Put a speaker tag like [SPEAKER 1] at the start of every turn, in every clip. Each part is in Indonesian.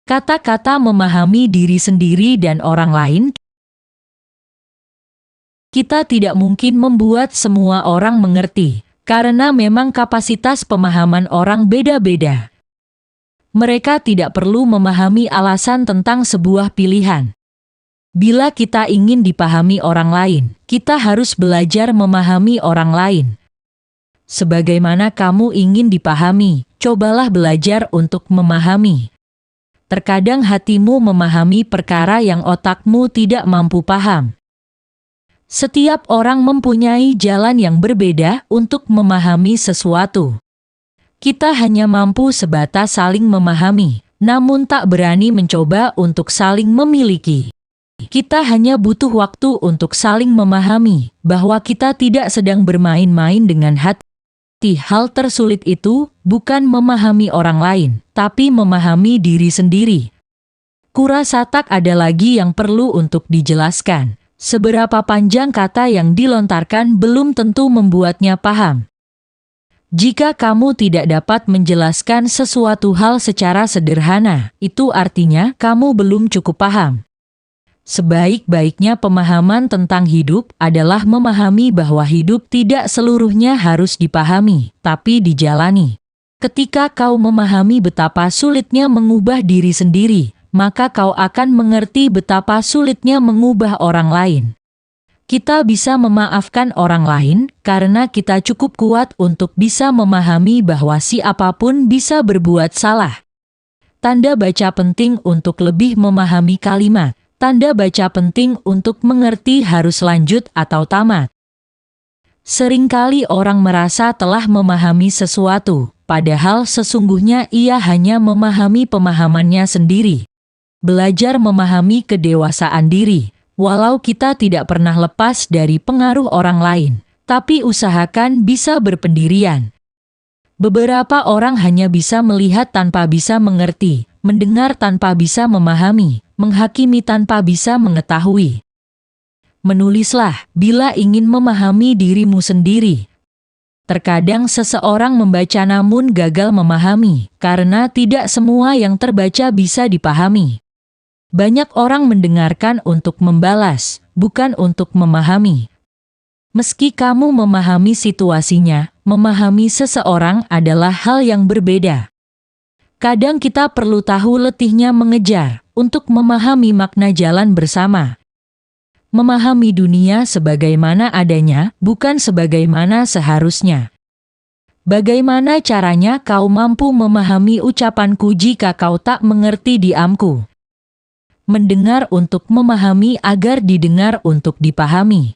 [SPEAKER 1] Kata-kata memahami diri sendiri dan orang lain. Kita tidak mungkin membuat semua orang mengerti, karena memang kapasitas pemahaman orang beda-beda. Mereka tidak perlu memahami alasan tentang sebuah pilihan. Bila kita ingin dipahami orang lain, kita harus belajar memahami orang lain. Sebagaimana kamu ingin dipahami, cobalah belajar untuk memahami. Terkadang hatimu memahami perkara yang otakmu tidak mampu paham. Setiap orang mempunyai jalan yang berbeda untuk memahami sesuatu. Kita hanya mampu sebatas saling memahami, namun tak berani mencoba untuk saling memiliki. Kita hanya butuh waktu untuk saling memahami bahwa kita tidak sedang bermain-main dengan hati. Hal tersulit itu bukan memahami orang lain, tapi memahami diri sendiri. Kurasa tak ada lagi yang perlu untuk dijelaskan. Seberapa panjang kata yang dilontarkan belum tentu membuatnya paham. Jika kamu tidak dapat menjelaskan sesuatu hal secara sederhana, itu artinya kamu belum cukup paham. Sebaik-baiknya pemahaman tentang hidup adalah memahami bahwa hidup tidak seluruhnya harus dipahami, tapi dijalani. Ketika kau memahami betapa sulitnya mengubah diri sendiri, maka kau akan mengerti betapa sulitnya mengubah orang lain. Kita bisa memaafkan orang lain karena kita cukup kuat untuk bisa memahami bahwa siapapun bisa berbuat salah. Tanda baca penting untuk lebih memahami kalimat. Tanda baca penting untuk mengerti harus lanjut atau tamat. Seringkali orang merasa telah memahami sesuatu, padahal sesungguhnya ia hanya memahami pemahamannya sendiri. Belajar memahami kedewasaan diri, walau kita tidak pernah lepas dari pengaruh orang lain, tapi usahakan bisa berpendirian. Beberapa orang hanya bisa melihat tanpa bisa mengerti, mendengar tanpa bisa memahami, menghakimi tanpa bisa mengetahui. Menulislah bila ingin memahami dirimu sendiri. Terkadang seseorang membaca namun gagal memahami, karena tidak semua yang terbaca bisa dipahami. Banyak orang mendengarkan untuk membalas, bukan untuk memahami. Meski kamu memahami situasinya, memahami seseorang adalah hal yang berbeda. Kadang kita perlu tahu letihnya mengejar untuk memahami makna jalan bersama. Memahami dunia sebagaimana adanya, bukan sebagaimana seharusnya. Bagaimana caranya kau mampu memahami ucapanku jika kau tak mengerti diamku? Mendengar untuk memahami agar didengar untuk dipahami.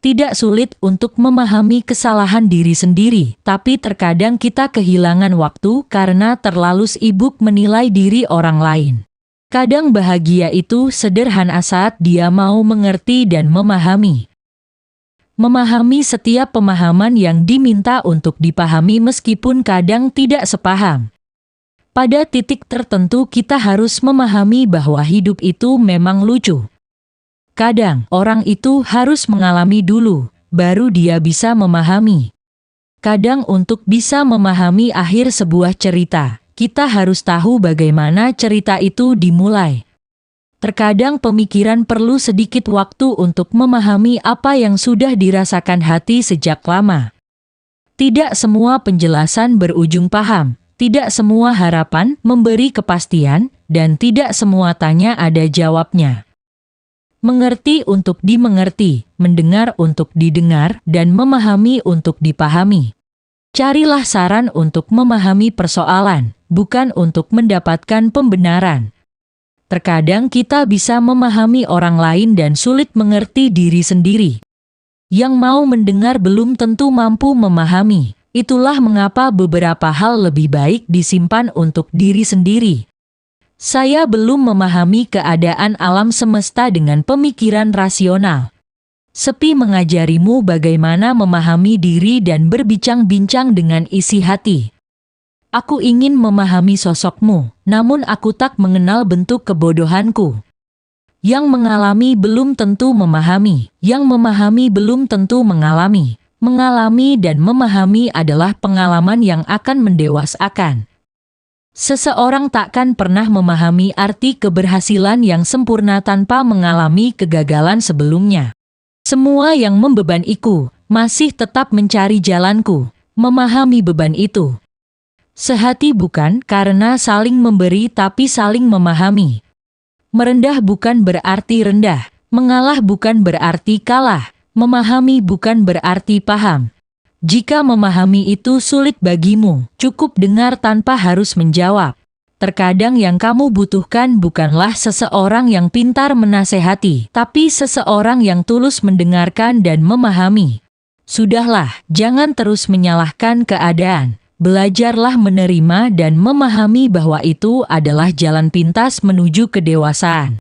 [SPEAKER 1] Tidak sulit untuk memahami kesalahan diri sendiri, tapi terkadang kita kehilangan waktu karena terlalu sibuk menilai diri orang lain. Kadang bahagia itu sederhana saat dia mau mengerti dan memahami. Memahami setiap pemahaman yang diminta untuk dipahami meskipun kadang tidak sepaham. Pada titik tertentu kita harus memahami bahwa hidup itu memang lucu. Kadang, orang itu harus mengalami dulu, baru dia bisa memahami. Kadang untuk bisa memahami akhir sebuah cerita, kita harus tahu bagaimana cerita itu dimulai. Terkadang pemikiran perlu sedikit waktu untuk memahami apa yang sudah dirasakan hati sejak lama. Tidak semua penjelasan berujung paham, tidak semua harapan memberi kepastian, dan tidak semua tanya ada jawabnya. Mengerti untuk dimengerti, mendengar untuk didengar, dan memahami untuk dipahami. Carilah saran untuk memahami persoalan, bukan untuk mendapatkan pembenaran. Terkadang kita bisa memahami orang lain dan sulit mengerti diri sendiri. Yang mau mendengar belum tentu mampu memahami. Itulah mengapa beberapa hal lebih baik disimpan untuk diri sendiri. Saya belum memahami keadaan alam semesta dengan pemikiran rasional. Sepi mengajarimu bagaimana memahami diri dan berbincang-bincang dengan isi hati. Aku ingin memahami sosokmu, namun aku tak mengenal bentuk kebodohanku. Yang mengalami belum tentu memahami, yang memahami belum tentu mengalami. Mengalami dan memahami adalah pengalaman yang akan mendewasakan. Seseorang takkan pernah memahami arti keberhasilan yang sempurna tanpa mengalami kegagalan sebelumnya. Semua yang membebaniku masih tetap mencari jalanku, memahami beban itu. Sehati bukan karena saling memberi tapi saling memahami. Merendah bukan berarti rendah, mengalah bukan berarti kalah, memahami bukan berarti paham. Jika memahami itu sulit bagimu, cukup dengar tanpa harus menjawab. Terkadang yang kamu butuhkan bukanlah seseorang yang pintar menasehati, tapi seseorang yang tulus mendengarkan dan memahami. Sudahlah, jangan terus menyalahkan keadaan. Belajarlah menerima dan memahami bahwa itu adalah jalan pintas menuju kedewasaan.